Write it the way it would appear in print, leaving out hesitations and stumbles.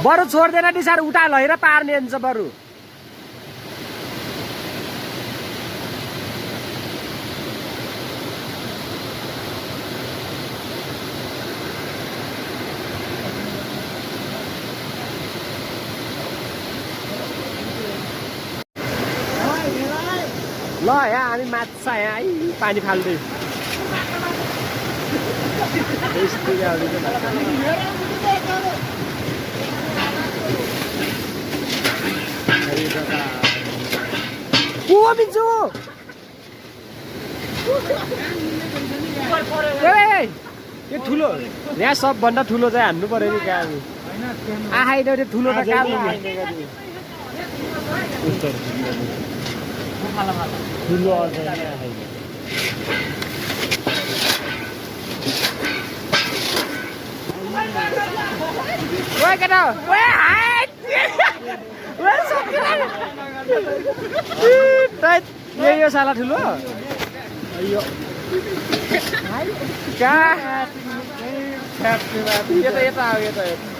बरु छोड्दैन डिसार उता लगेर पार्ने हुन्छ बरु ल यहाँ हामी माछा यहाँ है पानी फाल्दै मिन्छु यो ठुलो यहाँ सबभन्दा ठुलो चाहिँ हान्नु पर्यो नि कहाँ आखाइ त्यो ठुलो त कहाँ ठुलो केटा यो साला ठुलो यता यता